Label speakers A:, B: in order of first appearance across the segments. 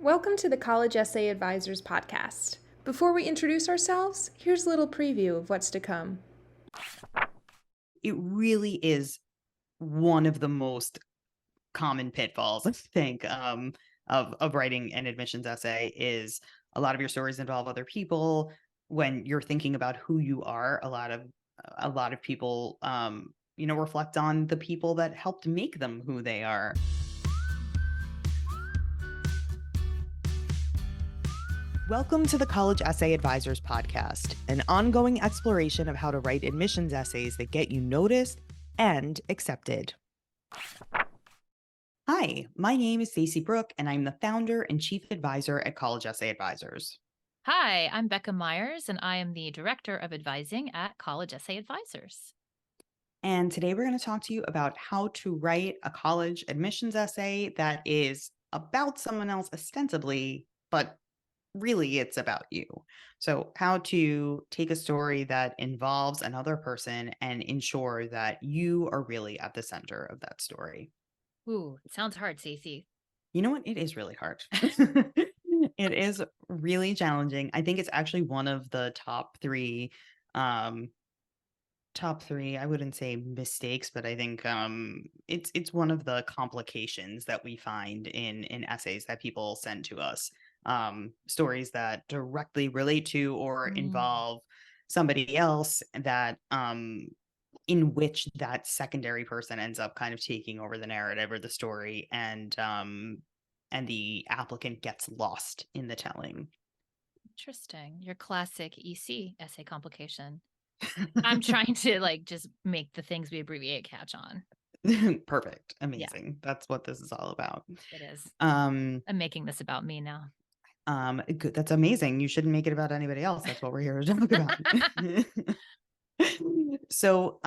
A: Welcome to the College Essay Advisors podcast. Before we introduce ourselves, here's a little preview of what's to come.
B: It really is one of the most common pitfalls, I think, of writing an admissions essay is a lot of your stories involve other people. When you're thinking about who you are, a lot of people, reflect on the people that helped make them who they are. Welcome to the College Essay Advisors podcast, an ongoing exploration of how to write admissions essays that get you noticed and accepted. Hi, my name is Stacey Brooke, and I'm the founder and chief advisor at College Essay Advisors.
C: Hi, I'm Becca Myers, and I am the Director of Advising at College Essay Advisors.
B: And today we're going to talk to you about how to write a college admissions essay that is about someone else ostensibly, but really it's about you. So how to take a story that involves another person and ensure that you are really at the center of that story.
C: Ooh, it sounds hard, Stacey.
B: You know what? It is really hard. It is really challenging. I think it's actually one of the top three, I wouldn't say mistakes, but I think it's one of the complications that we find in essays that people send to us. Stories that directly relate to or involve somebody else that in which that secondary person ends up kind of taking over the narrative or the story, and the applicant gets lost in the telling.
C: Interesting. Your classic EC essay complication. I'm trying to just make the things we abbreviate catch on.
B: Perfect. Amazing. That's what this is all about.
C: It is.
B: Um,
C: I'm making this about me now.
B: Good. That's amazing. You shouldn't make it about anybody else. That's what we're here to talk about. So,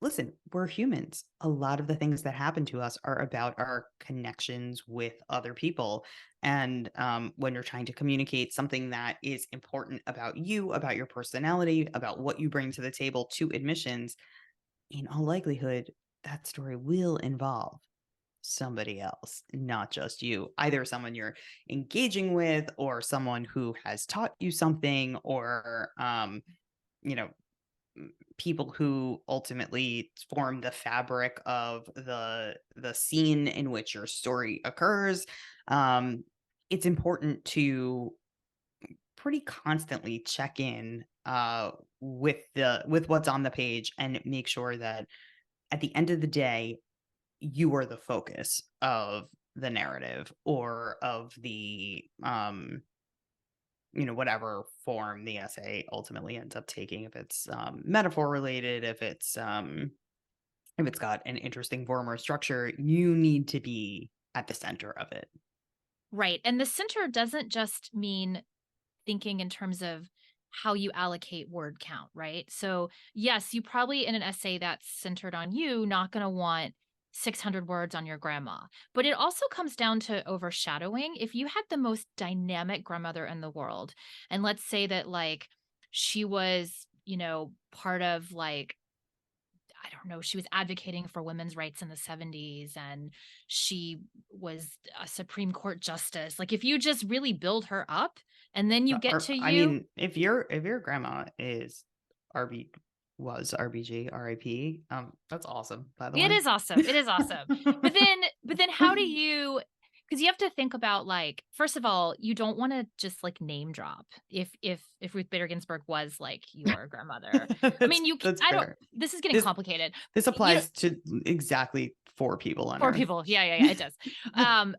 B: listen, we're humans. A lot of the things that happen to us are about our connections with other people. And when you're trying to communicate something that is important about you, about your personality, about what you bring to the table to admissions, in all likelihood, that story will involve somebody else, not just you. Either someone you're engaging with, or someone who has taught you something, or you know, people who ultimately form the fabric of the scene in which your story occurs. It's important to pretty constantly check in with what's on the page and make sure that at the end of the day you are the focus of the narrative or of the whatever form the essay ultimately ends up taking. If it's metaphor related, if it's got an interesting form or structure, you need to be at the center of it.
C: Right. And the center doesn't just mean thinking in terms of how you allocate word count, right? So, yes, you probably in an essay that's centered on you, not going to want 600 words on your grandma. But it also comes down to overshadowing. If you had the most dynamic grandmother in the world, and let's say that she was, part of I don't know, she was advocating for women's rights in the 70s and she was a Supreme Court justice. Like if you just really build her up and then you get to
B: I
C: you.
B: mean, if your grandma is RB was RBG RIP, that's awesome, by the
C: It
B: way.
C: is awesome. It is awesome. But then how do you, because you have to think about first of all, you don't want to just name drop if Ruth Bader Ginsburg was your grandmother. I mean,
B: That's
C: I don't,
B: fair.
C: this is getting
B: This
C: complicated.
B: this
C: You know,
B: applies to exactly 4 people on
C: poor
B: Earth.
C: people. Yeah, it does. Um,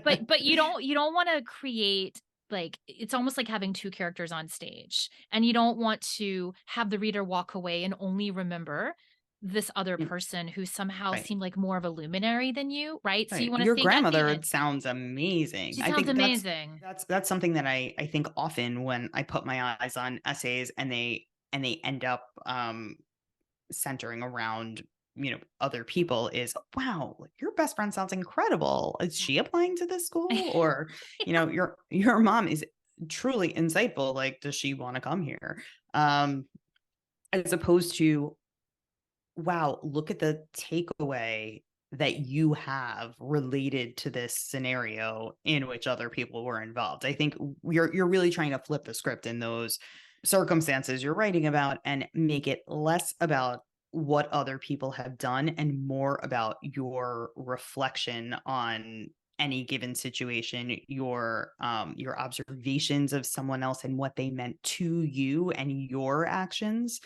C: but you don't want to create it's almost like having two characters on stage, and you don't want to have the reader walk away and only remember this other
B: Mm,
C: person who somehow
B: right.
C: seemed like more of a luminary than you, right? So you
B: Right.
C: want to
B: Your
C: think at the
B: grandmother
C: end.
B: sounds amazing.
C: She
B: I
C: sounds
B: think that's
C: amazing.
B: that's that's something that I think often when I put my eyes on essays and they end up centering around other people is, wow, like, your best friend sounds incredible. Is she applying to this school? Or your mom is truly insightful. Like, does she want to come here? Um as opposed to, wow, look at the takeaway that you have related to this scenario in which other people were involved. I think you're really trying to flip the script in those circumstances you're writing about and make it less about what other people have done and more about your reflection on any given situation, your observations of someone else and what they meant to you and your actions.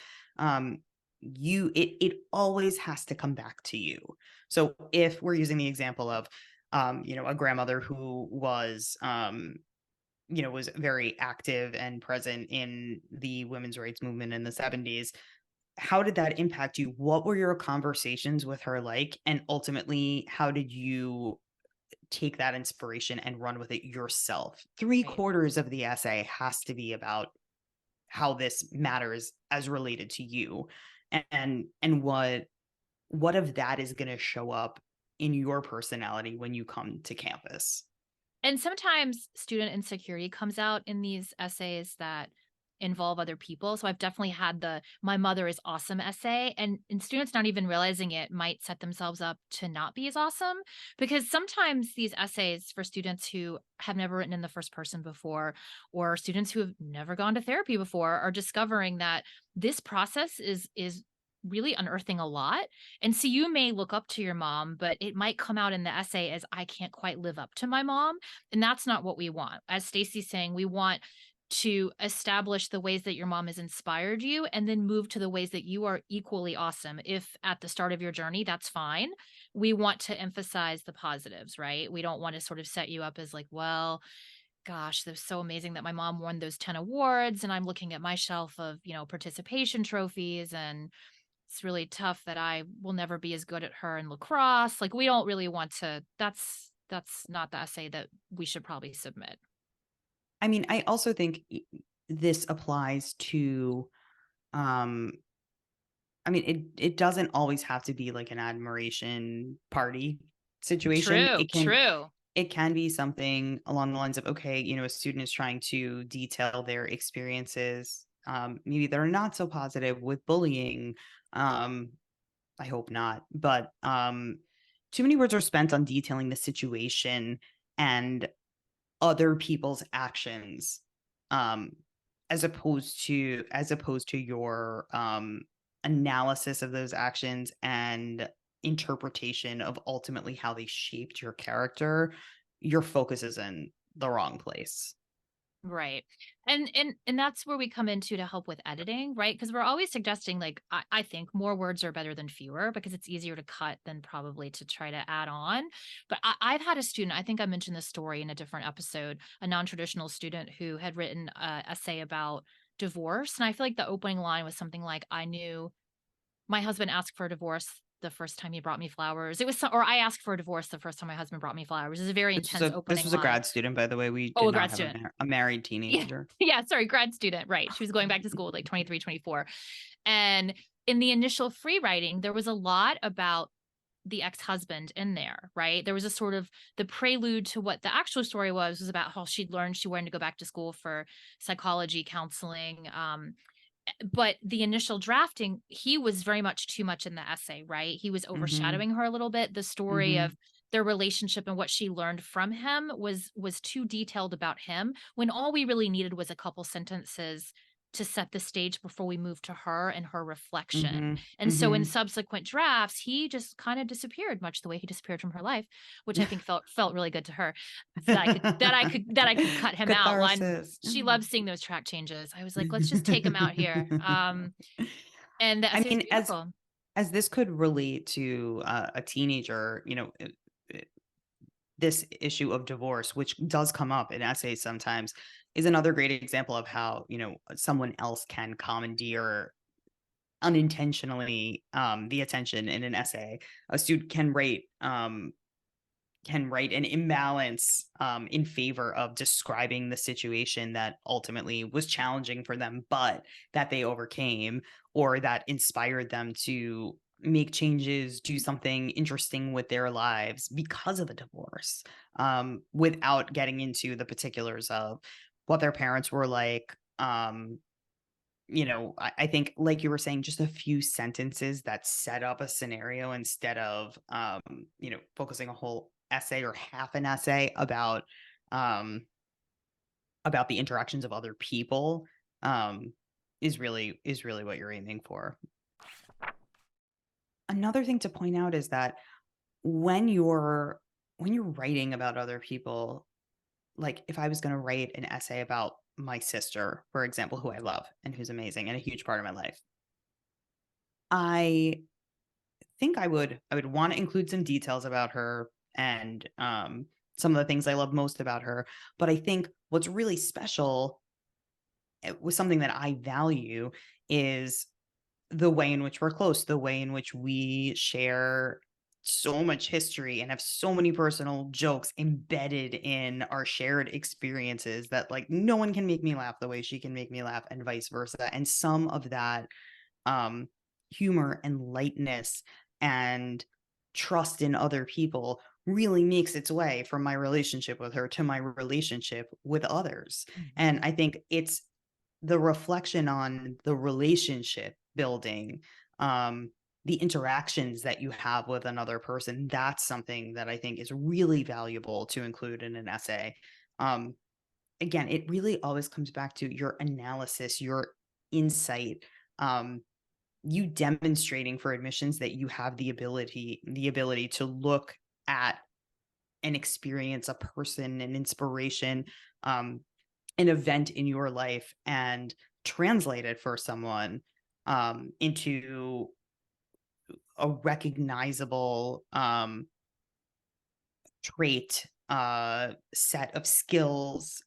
B: It always has to come back to you. So if we're using the example of a grandmother who was was very active and present in the women's rights movement in the 70s, how did that impact you? What were your conversations with her like? And ultimately, how did you take that inspiration and run with it yourself? Three
C: Right.
B: quarters of the essay has to be about how this matters as related to you, and what of that is going to show up in your personality when you come to campus.
C: And sometimes student insecurity comes out in these essays that involve other people. So I've definitely had the "my mother is awesome" essay, and students not even realizing it might set themselves up to not be as awesome, because sometimes these essays for students who have never written in the first person before, or students who have never gone to therapy before, are discovering that this process is really unearthing a lot. And so you may look up to your mom, but it might come out in the essay as "I can't quite live up to my mom." And that's not what we want. As Stacey's saying, we want to establish the ways that your mom has inspired you and then move to the ways that you are equally awesome. If at the start of your journey, that's fine. We want to emphasize the positives, right? We don't want to sort of set you up as like, well, gosh, that's so amazing that my mom won those 10 awards. And I'm looking at my shelf of, participation trophies. And it's really tough that I will never be as good at her in lacrosse. Like, we don't really want to, that's not the essay that we should probably submit.
B: I mean, I also think this applies to um it doesn't always have to be like an admiration party situation.
C: True, true.
B: It can be something along the lines of, okay, a student is trying to detail their experiences. Maybe they're not so positive with bullying. Um, I hope not, but too many words are spent on detailing the situation and other people's actions, um, as opposed to your analysis of those actions and interpretation of ultimately how they shaped your character. Your focus is in the wrong place.
C: Right. And that's where we come into to help with editing, right? Because we're always suggesting, like, I think more words are better than fewer because it's easier to cut than probably to try to add on. But I've had a student, I think I mentioned this story in a different episode, a non-traditional student who had written a essay about divorce. And I feel like the opening line was something like, "I knew my husband asked for a divorce the first time he brought me flowers." It was or "I asked for a divorce the first time my husband brought me flowers." It was a very intense
B: This
C: opening
B: was a
C: line.
B: grad student, by the way. We
C: Oh,
B: did
C: a
B: not
C: grad
B: have
C: student.
B: a married
C: Yeah.
B: teenager.
C: Yeah, sorry, grad student, right. She was going back to school at like 23, 24. And in the initial free writing, there was a lot about the ex-husband in there, right? There was a sort of the prelude to what the actual story was about how she'd learned she wanted to go back to school for psychology counseling. But the initial drafting, he was very much too much in the essay, right? He was
B: Mhm.
C: overshadowing her a little bit. The story of
B: Mhm.
C: their relationship and what she learned from him was too detailed about him, when all we really needed was a couple sentences to set the stage before we moved to her and her reflection.
B: Mhm.
C: And so in
B: Mhm.
C: subsequent drafts, he just kind of disappeared, much the way he disappeared from her life, which I think felt really good to her. That I could cut him out. One,
B: Catharsis.
C: she loves seeing those track changes. I was like, let's just take him out here. And the
B: I
C: essay is
B: mean,
C: beautiful.
B: as this could relate to a teenager, uh, this issue of divorce, which does come up in essays sometimes, is another great example of how someone else can commandeer unintentionally the attention in an essay. A student can write an imbalance in favor of describing the situation that ultimately was challenging for them, but that they overcame, or that inspired them to make changes, do something interesting with their lives because of a divorce, without getting into the particulars of what their parents were like, I think, like you were saying, just a few sentences that set up a scenario instead of, focusing a whole essay or half an essay um, about the interactions of other people, um, is really what you're aiming for. Another thing to point out is that when you're when you're writing about other people, like if I was going to write an essay about my sister, for example, who I love and who's amazing and a huge part of my life, I think I would want to include some details about her and some of the things I love most about her. But I think what's really special with something that I value is the way in which we're close, the way in which we share so much history and have so many personal jokes embedded in our shared experiences that like no one can make me laugh the way she can make me laugh and vice versa. And some of that um humor and lightness and trust in other people really makes its way from my relationship with her to my relationship with others. And I think it's the reflection on the relationship building, um, the interactions that you have with another person, that's something that I think is really valuable to include in an essay. Um, Again, it really always comes back to your analysis, your insight, um, you demonstrating for admissions that you have the ability to look at an experience, a person, an inspiration, um, an event in your life and translate it for someone into a recognizable trait, set of skills,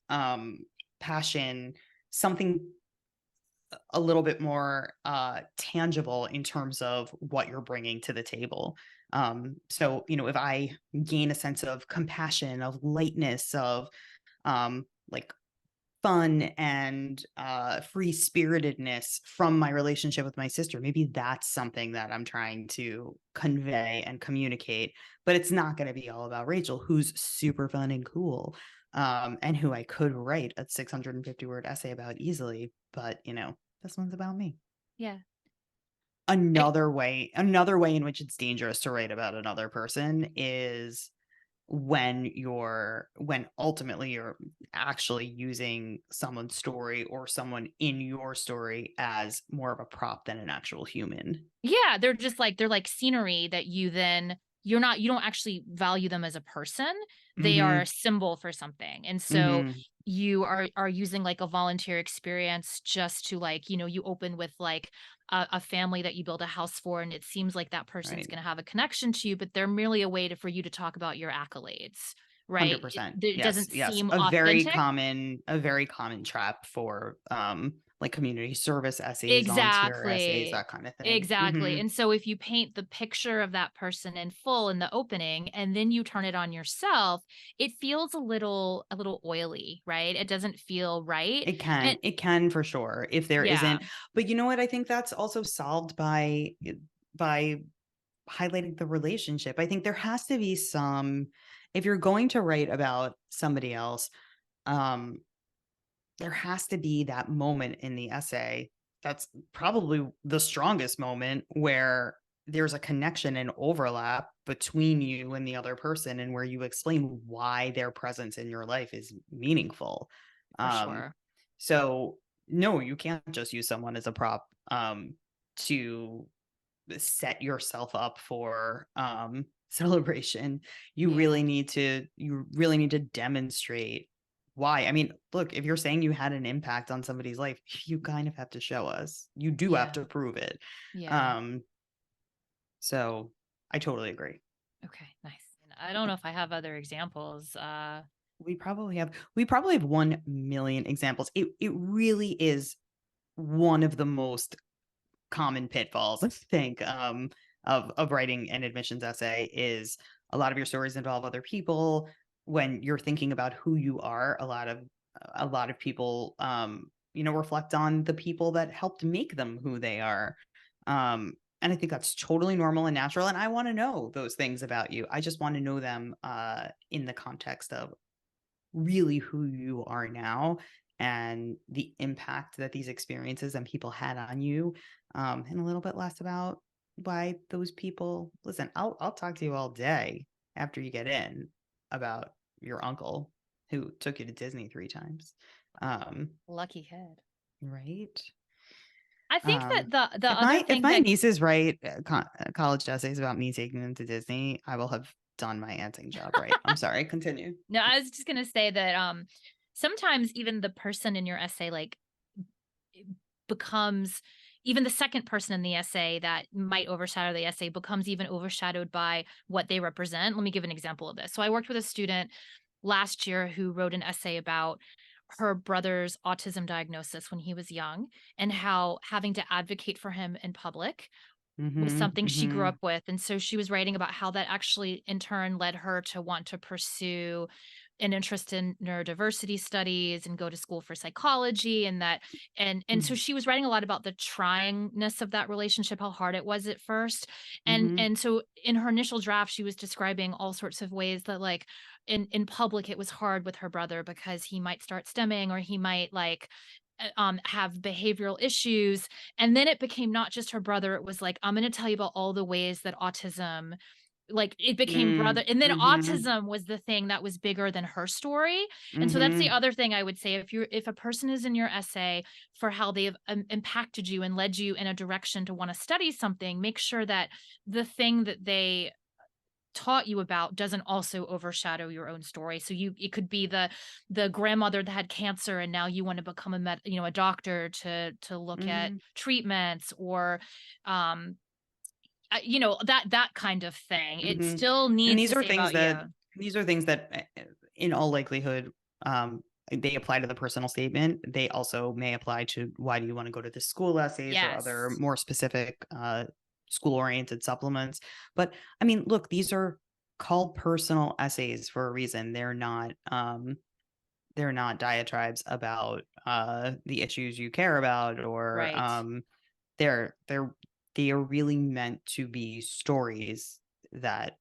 B: passion, something a little bit more tangible in terms of what you're bringing to the table. So, if I gain a sense of compassion, of lightness, of like fun and free spiritedness from my relationship with my sister, maybe that's something that I'm trying to convey and communicate. But it's not going to be all about Rachel, who's super fun and cool, and who I could write a 650-word essay about easily. But this one's about me.
C: Yeah. I,
B: Another way in which it's dangerous to write about another person is when ultimately you're actually using someone's story or someone in your story as more of a prop than an actual human.
C: Yeah, they're like scenery that you don't actually value them as a person. They are a
B: Mhm.
C: symbol for something. And so
B: Mhm.
C: you are using like a volunteer experience just to like, you open with like a family that you build a house for, and it seems like that person's
B: Right.
C: going to have a connection to you, but they're merely a way for you to talk about your accolades, right? It,
B: 100%.
C: it
B: Yes,
C: doesn't
B: yes.
C: seem
B: A
C: authentic.
B: very common trap for like community service essays, volunteer essays,
C: Exactly.
B: that kind of thing.
C: Exactly.
B: Mhm.
C: And so if you paint the picture of that person in full in the opening and then you turn it on yourself, it feels a little oily, right? It doesn't feel right. And
B: It can for sure if there
C: yeah,
B: isn't. But you know what? I think that's also solved by highlighting the relationship. I think there has to be some, if you're going to write about somebody else, um, there has to be that moment in the essay that's probably the strongest moment where there's a connection and overlap between you and the other person and where you explain why their presence in your life is meaningful.
C: for
B: Um,
C: sure.
B: so no, you can't just use someone as a prop to set yourself up for celebration.
C: Yeah.
B: You really need to demonstrate why. I mean, look, if you're saying you had an impact on somebody's life, you kind of have to show us. You do have
C: Yeah.
B: to prove it.
C: Yeah.
B: um so I totally agree.
C: Okay, nice. And I don't know if I have other examples.
B: We probably have 1 million examples. It really is one of the most common pitfalls, I think, of writing an admissions essay is a lot of your stories involve other people. When you're thinking about who you are, a lot of people, reflect on the people that helped make them who they are. And I think that's totally normal and natural. And I want to know those things about you. I just want to know them in the context of really who you are now and the impact that these experiences and people had on you, and a little bit less about why those people. Listen, I'll talk to you all day after you get in about your uncle who took you to Disney 3 times.
C: Lucky head.
B: Right?
C: I think that the
B: If
C: other
B: my
C: thing that
B: nieces write college essays about me taking them to Disney, I will have done my aunting job right. I'm sorry. Continue.
C: no, I was just gonna say that sometimes even the person in your essay like becomes even the second person in the essay that might overshadow the essay becomes even overshadowed by what they represent. Let me give an example of this. So I worked with a student last year who wrote an essay about her brother's autism diagnosis when he was young and how having to advocate for him in public was
B: Mm-hmm.
C: something she grew
B: Mm-hmm.
C: up with. And so she was writing about how that actually in turn led her to want to pursue an interest in neurodiversity studies and go to school for psychology and that and so she was writing a lot about the tryingness of that relationship, how hard it was at first. And
B: Mm-hmm.
C: and so in her initial draft she was describing all sorts of ways that like in public it was hard with her brother because he might start stemming or he might like have behavioral issues. And then it became not just her brother. It was like, I'm going to tell you about all the ways that autism, like it became brother. And then
B: Mm-hmm.
C: autism was the thing that was bigger than her story. And so that's the
B: Mm-hmm.
C: other thing I would say. If a person is in your essay for how they've impacted you and led you in a direction to want to study something, make sure that the thing that they taught you about doesn't also overshadow your own story. So it could be the grandmother that had cancer and now you want to become a doctor to look at
B: Mm-hmm.
C: treatments or that kind of thing. It
B: Mm-hmm.
C: still
B: And
C: needs to say about you.
B: these are things that in all likelihood, they apply to the personal statement. They also may apply to why do you want to go to the school essays or other
C: Yes.
B: more specific school-oriented supplements. But I mean, look, these are called personal essays for a reason. They're not diatribes about the issues you care about or
C: Right.
B: they're they are really meant to be stories that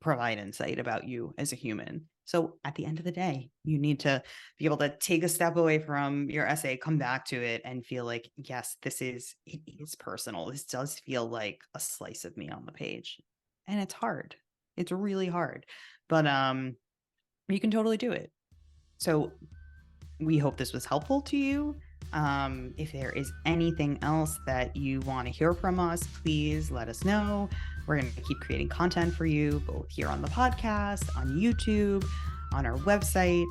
B: provide insight about you as a human. So at the end of the day, you need to be able to take a step away from your essay, come back to it and feel like, yes, it is personal. This does feel like a slice of me on the page. And it's hard. It's really hard. But you can totally do it. So we hope this was helpful to you. If there is anything else that you want to hear from us, please let us know. We're going to keep creating content for you, both here on the podcast, on YouTube, on our website.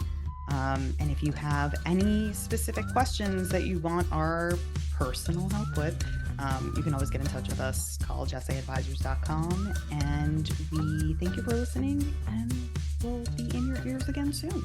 B: And if you have any specific questions that you want our personal help with, you can always get in touch with us, collegeessayadvisors.com. And we thank you for listening, and we'll be in your ears again soon.